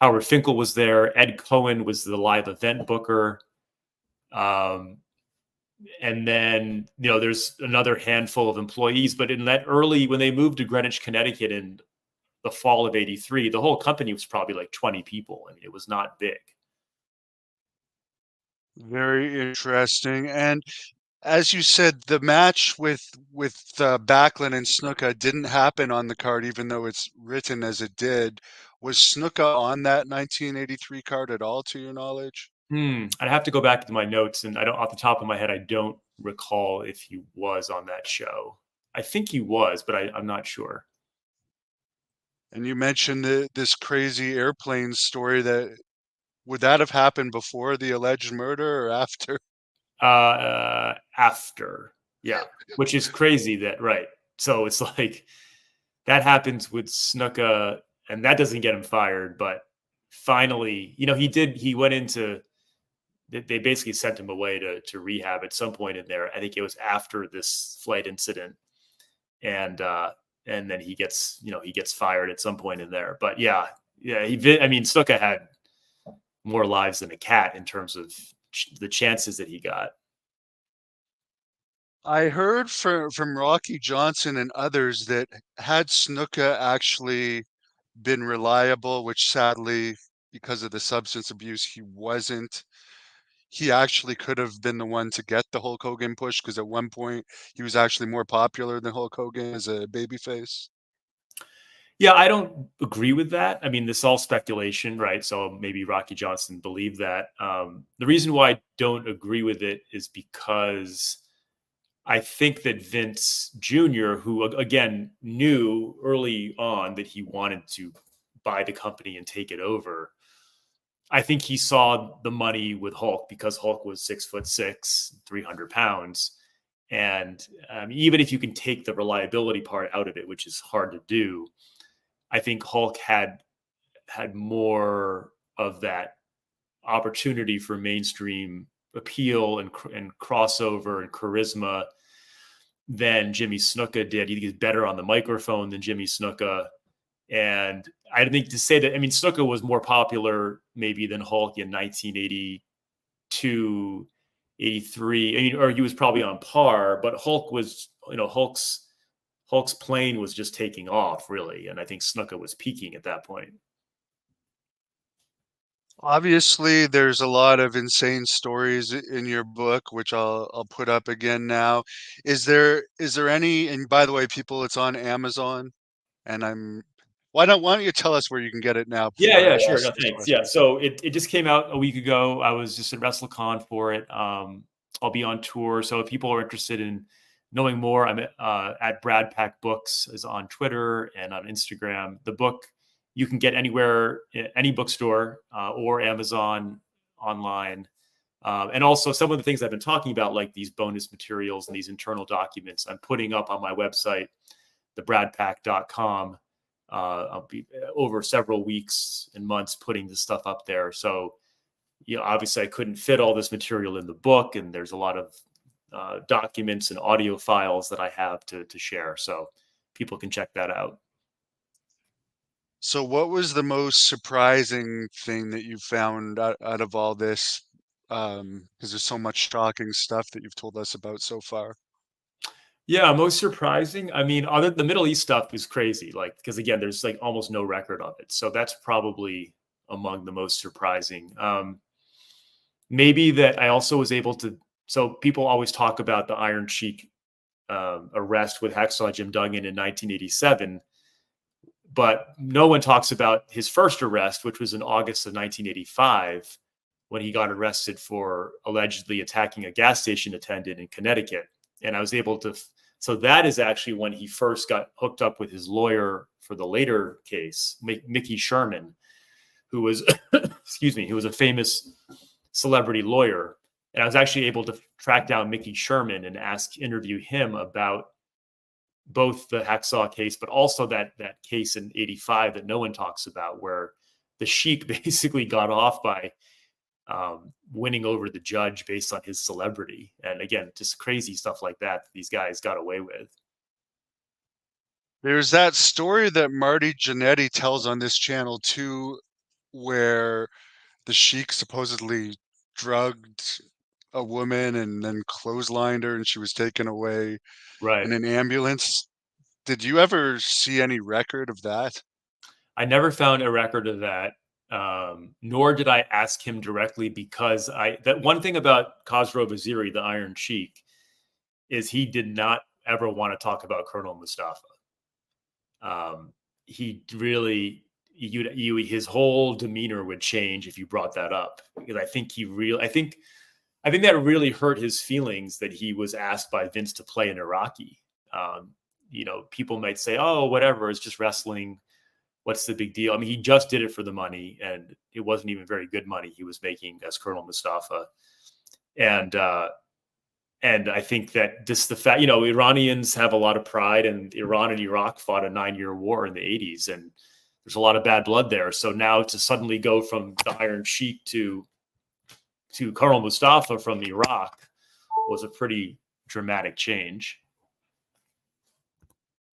S2: Howard Finkel was there. Ed Cohen was the live event booker. And then, there's another handful of employees. But in that when they moved to Greenwich, Connecticut in the fall of '83, the whole company was probably like 20 people. I mean, it was not big.
S1: Very interesting. And as you said, the match with Backlund and Snuka didn't happen on the card, even though it's written as it did. Was Snuka on that 1983 card at all, to your knowledge?
S2: I'd have to go back to my notes, and off the top of my head, I don't recall if he was on that show. I think he was, but I'm not sure.
S1: And you mentioned this crazy airplane story. Would that have happened before the alleged murder or after?
S2: After, yeah, which is crazy. Right? So it's like that happens with Snuka, and that doesn't get him fired. But finally, he went into. They basically sent him away to rehab at some point in there. I think it was after this flight incident, and then he gets fired at some point in there. But yeah, Snuka had more lives than a cat in terms of the chances that he got.
S1: I heard from Rocky Johnson and others that had Snuka actually been reliable, which sadly, because of the substance abuse, he wasn't. He actually could have been the one to get the Hulk Hogan push, because at one point he was actually more popular than Hulk Hogan as a babyface.
S2: Yeah, I don't agree with that. I mean, this is all speculation, right? So maybe Rocky Johnson believed that. The reason why I don't agree with it is because I think that Vince Jr., who again knew early on that he wanted to buy the company and take it over, I think he saw the money with Hulk because Hulk was 6'6", 300 pounds. And even if you can take the reliability part out of it, which is hard to do, I think Hulk had more of that opportunity for mainstream appeal and crossover and charisma than Jimmy Snuka did. He was better on the microphone than Jimmy Snuka. And I think to say that, Snuka was more popular maybe than Hulk in 1982, 83, or he was probably on par, but Hulk was, Hulk's plane was just taking off, really. And I think Snuka was peaking at that point.
S1: Obviously, there's a lot of insane stories in your book, which I'll put up again now. Is there any, and by the way, people, it's on Amazon, and why don't you tell us where you can get it now before
S2: Yeah,
S1: I
S2: sure.
S1: ask
S2: No,
S1: this
S2: thanks. Yeah,
S1: question?
S2: so it just came out a week ago. I was just at WrestleCon for it. I'll be on tour, so if people are interested in knowing more, I'm at Brad Pack Books is on Twitter and on Instagram. The book you can get anywhere, any bookstore or Amazon online. And also some of the things I've been talking about, like these bonus materials and these internal documents, I'm putting up on my website, thebradpack.com. I'll be over several weeks and months putting this stuff up there. So, obviously I couldn't fit all this material in the book, and there's a lot of documents and audio files that I have to share. So people can check that out.
S1: So what was the most surprising thing that you found out of all this? Because there's so much shocking stuff that you've told us about so far.
S2: Yeah, most surprising. Other the Middle East stuff is crazy. Like, because again, there's like almost no record of it. So that's probably among the most surprising. Maybe that I also was able to. So people always talk about the Iron Sheik arrest with Hacksaw Jim Duggan in 1987. But no one talks about his first arrest, which was in August of 1985, when he got arrested for allegedly attacking a gas station attendant in Connecticut. And I was able to, so that is actually when he first got hooked up with his lawyer for the later case, Mickey Sherman, who was, excuse me, who was a famous celebrity lawyer. And I was actually able to track down Mickey Sherman and interview him about both the Hacksaw case, but also that case in '85 that no one talks about, where the Sheik basically got off by winning over the judge based on his celebrity. And again, just crazy stuff like that these guys got away with.
S1: There's that story that Marty Jannetty tells on this channel too, where the Sheik supposedly drugged a woman and then clotheslined her and she was taken away
S2: Right.
S1: in an ambulance. Did you ever see any record of that?
S2: I never found a record of that. Nor did I ask him directly, because that one thing about Khosrow Vaziri, the Iron Sheik, is he did not ever want to talk about Colonel Mustafa. He really, his whole demeanor would change if you brought that up, because I think that really hurt his feelings that he was asked by Vince to play an Iraqi. People might say, "Oh, whatever, it's just wrestling. What's the big deal?" I mean, he just did it for the money, and it wasn't even very good money he was making as Colonel Mustafa. And I think that just the fact, Iranians have a lot of pride, and Iran and Iraq fought a 9-year war in the 80s, and there's a lot of bad blood there. So now to suddenly go from the Iron Sheik to Colonel Mustafa from Iraq was a pretty dramatic change.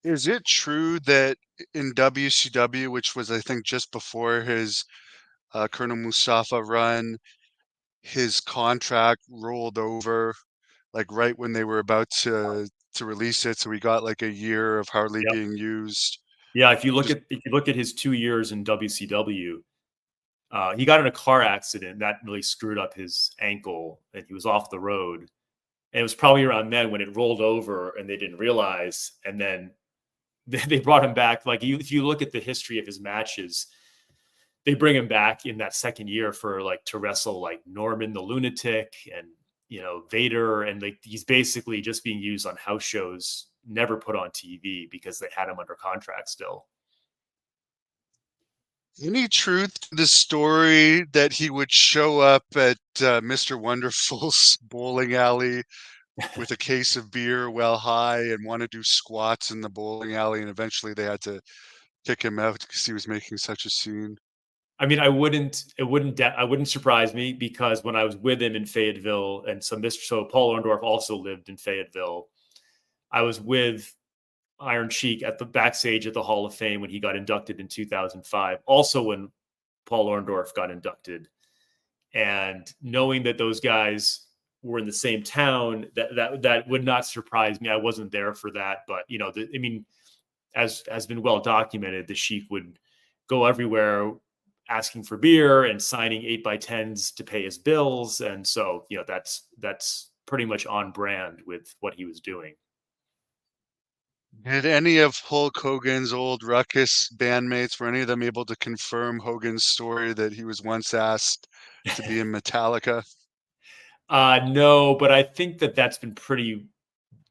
S1: Is it true that in WCW, which was I think just before his Colonel Mustafa run, his contract rolled over like right when they were about to release it, so we got like a year of hardly
S2: Yep.
S1: being used?
S2: Yeah, if you look
S1: Just
S2: at his 2 years in WCW, he got in a car accident that really screwed up his ankle, and he was off the road. And it was probably around then when it rolled over, and they didn't realize. And then they brought him back. Like, if you look at the history of his matches, they bring him back in that second year to wrestle like Norman the Lunatic and Vader, and like he's basically just being used on house shows, never put on TV because they had him under contract still.
S1: any truth to the story that he would show up at Mr. Wonderful's bowling alley with a case of beer well high and want to do squats in the bowling alley, and eventually they had to kick him out because he was making such a scene?
S2: I mean, it wouldn't surprise me, because when I was with him in Fayetteville, and so Paul Orndorff also lived in Fayetteville, I was with Iron Sheik at the backstage at the Hall of Fame when he got inducted in 2005, also when Paul Orndorff got inducted. And knowing that those guys were in the same town, that would not surprise me. I wasn't there for that, but as has been well documented, the Sheik would go everywhere asking for beer and signing 8x10s to pay his bills. And so, that's pretty much on brand with what he was doing.
S1: Did any of Hulk Hogan's old Ruckus bandmates, were any of them able to confirm Hogan's story that he was once asked to be in Metallica?
S2: No, but I think that that's been pretty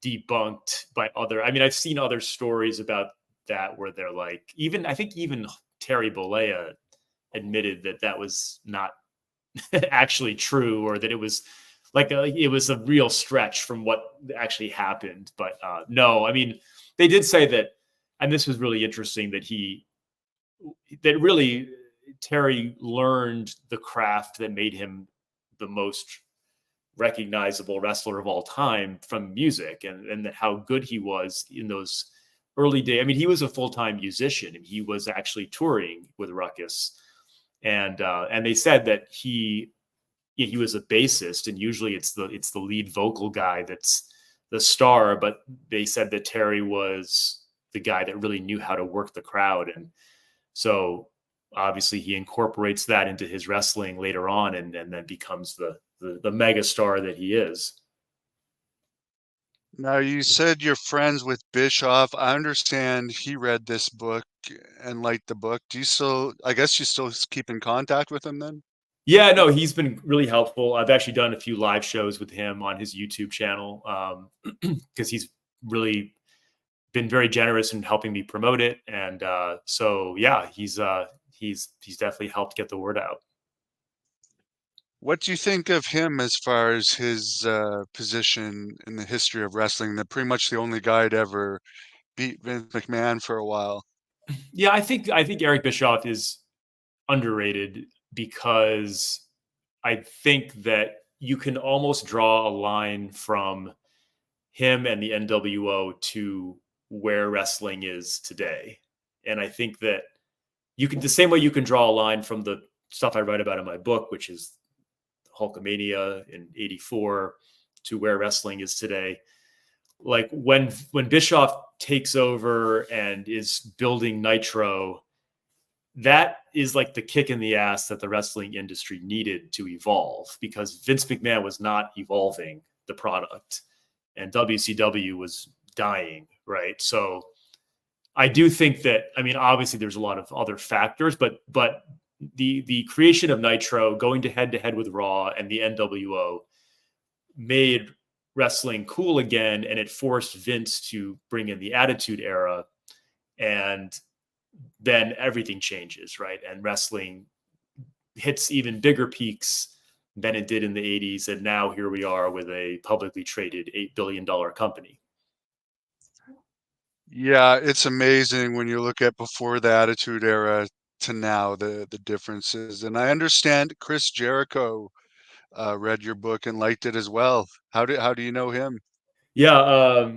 S2: debunked by I've seen other stories about that where they're like, I think even Terry Bollea admitted that was not actually true, or that it was it was a real stretch from what actually happened. But no, I mean, they did say that, and this was really interesting, that really Terry learned the craft that made him the most recognizable wrestler of all time from music, and how good he was in those early days. I mean, he was a full-time musician, and he was actually touring with Ruckus. And they said that he was a bassist, and usually it's the lead vocal guy that's the star. But they said that Terry was the guy that really knew how to work the crowd, and so obviously he incorporates that into his wrestling later on, and then becomes the mega star that he is.
S1: Now, you said you're friends with Bischoff. I understand he read this book and liked the book. Do you still, I guess you still keep in contact with him then?
S2: Yeah, no, he's been really helpful. I've actually done a few live shows with him on his YouTube channel because he's really been very generous in helping me promote it. And so, yeah, he's definitely helped get the word out.
S1: What do you think of him as far as his position in the history of wrestling? That pretty much the only guy to ever beat Vince McMahon for a while.
S2: Yeah, I think Eric Bischoff is underrated because I think that you can almost draw a line from him and the NWO to where wrestling is today. And I think that you can, the same way you can draw a line from the stuff I write about in my book, which is Hulkamania in '84, to where wrestling is today. Like when Bischoff takes over and is building Nitro, that is like the kick in the ass that the wrestling industry needed to evolve because Vince McMahon was not evolving the product and WCW was dying, right? So I do think that, I mean, obviously there's a lot of other factors, but the creation of Nitro, going to head with Raw and the NWO, made wrestling cool again, and it forced Vince to bring in the Attitude Era, and then everything changes, right? And wrestling hits even bigger peaks than it did in the '80s, and now here we are with a publicly traded $8 billion company.
S1: Yeah, it's amazing when you look at before the Attitude Era to now, the differences. And I understand Chris Jericho read your book and liked it as well. How do you know him?
S2: Yeah.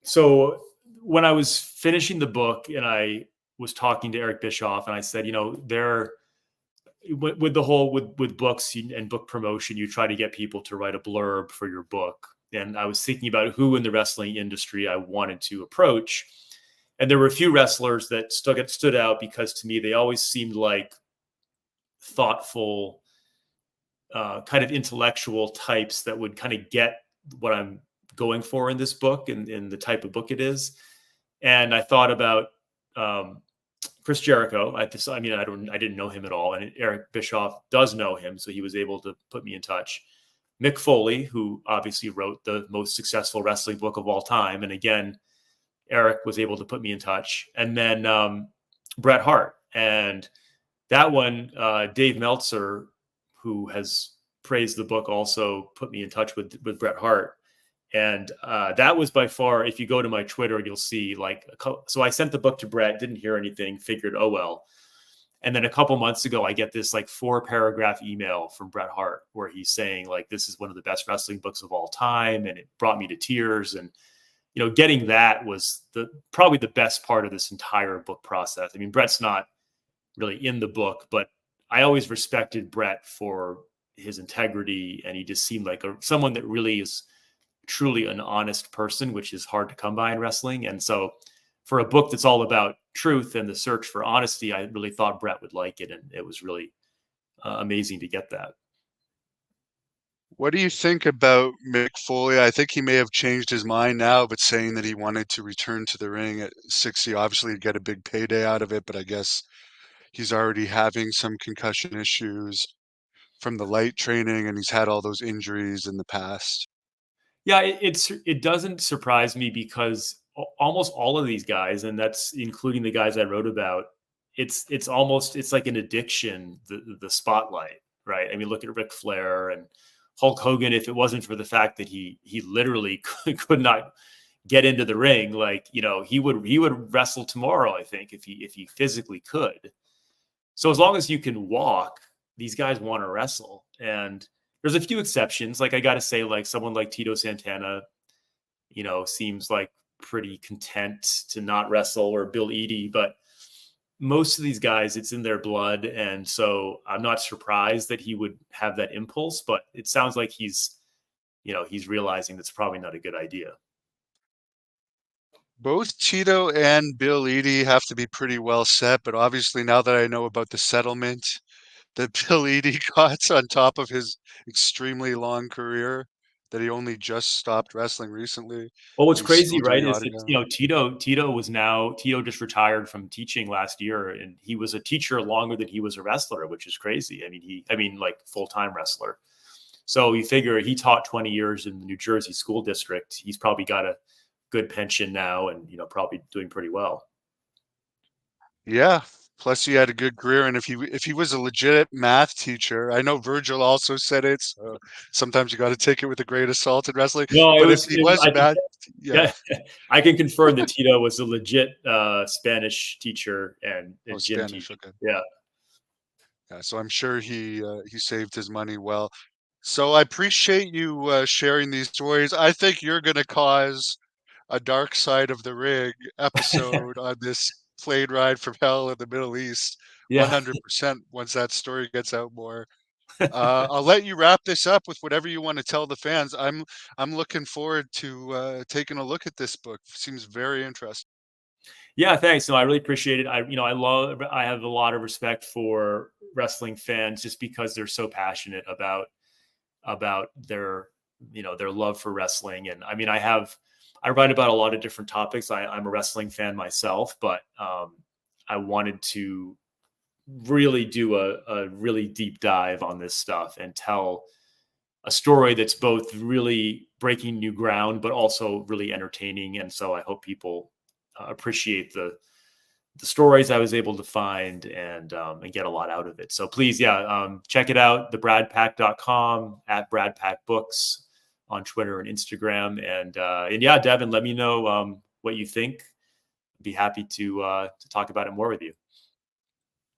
S2: So when I was finishing the book and I was talking to Eric Bischoff, and I said, you know, there with the whole with books and book promotion, you try to get people to write a blurb for your book. And I was thinking about who in the wrestling industry I wanted to approach. And there were a few wrestlers that stood out because to me they always seemed like thoughtful, kind of intellectual types that would kind of get what I'm going for in this book and in the type of book it is. And I thought about Chris Jericho. I mean, I didn't know him at all, and Eric Bischoff does know him, so he was able to put me in touch. Mick Foley, who obviously wrote the most successful wrestling book of all time, and again, Eric was able to put me in touch. And then Bret Hart, and that one, Dave Meltzer, who has praised the book, also put me in touch with Bret Hart. And that was by far, if you go to my Twitter, you'll see so I sent the book to Bret, didn't hear anything, figured, oh, well. And then a couple months ago, I get this like 4-paragraph email from Bret Hart where he's saying like, this is one of the best wrestling books of all time. And it brought me to tears. And, you know, getting that was probably the best part of this entire book process. I mean, Bret's not really in the book, but I always respected Bret for his integrity. And he just seemed like someone that really is truly an honest person, which is hard to come by in wrestling. And so for a book that's all about truth and the search for honesty, I really thought Bret would like it. And it was really amazing to get that.
S1: What do you think about Mick Foley? I think he may have changed his mind now, but saying that he wanted to return to the ring at 60, obviously he'd get a big payday out of it, but I guess he's already having some concussion issues from the light training, and he's had all those injuries in the past.
S2: Yeah, it doesn't surprise me because almost all of these guys, and that's including the guys I wrote about, it's like an addiction, the spotlight, right? I mean, look at Ric Flair and Hulk Hogan. If it wasn't for the fact that he literally could not get into the ring, like, you know, he would wrestle tomorrow, I think, if he physically could. So as long as you can walk, these guys want to wrestle. And there's a few exceptions. Like I got to say, like someone like Tito Santana, you know, seems like pretty content to not wrestle, or Bill Eadie, but most of these guys, it's in their blood. And so I'm not surprised that he would have that impulse, but it sounds like he's realizing that's probably not a good idea.
S1: Both Tito and Bill Eadie have to be pretty well set, but obviously now that I know about the settlement that Bill Eadie got on top of his extremely long career, that he only just stopped wrestling recently,
S2: Well, what's
S1: but he's
S2: crazy,
S1: still
S2: right,
S1: doing
S2: is that,
S1: autograph.
S2: Tito just retired from teaching last year, and he was a teacher longer than he was a wrestler, which is crazy. I mean, like full-time wrestler. So you figure he taught 20 years in the New Jersey school district. He's probably got a good pension now, and probably doing pretty well.
S1: Yeah. Plus, he had a good career, and if he was a legit math teacher, I know Virgil also said it. So sometimes you got to take it with a grain of salt in wrestling.
S2: No,
S1: But if he was
S2: I
S1: a
S2: can,
S1: math, yeah,
S2: yeah, I can confirm that Tito was a legit Spanish teacher
S1: oh,
S2: and gym
S1: Spanish,
S2: teacher.
S1: okay.
S2: Yeah.
S1: Yeah, so I'm sure he saved his money well. So I appreciate you sharing these stories. I think you're going to cause a Dark Side of the Ring episode on this plane ride from hell in the Middle East,
S2: Yeah.
S1: 100% once that story gets out more. I'll let you wrap this up with whatever you want to tell the fans. I'm looking forward to taking a look at this book. Seems very interesting.
S2: Yeah, thanks. No, I really appreciate it. I have a lot of respect for wrestling fans just because they're so passionate about their love for wrestling. And I mean, I write about a lot of different topics. I'm a wrestling fan myself, but I wanted to really do a really deep dive on this stuff and tell a story that's both really breaking new ground, but also really entertaining. And so I hope people appreciate the stories I was able to find and get a lot out of it. So please, yeah, check it out, thebradpack.com, at bradpackbooks on Twitter and Instagram. And yeah, Devin, let me know what you think. I'd be happy to talk about it more with you.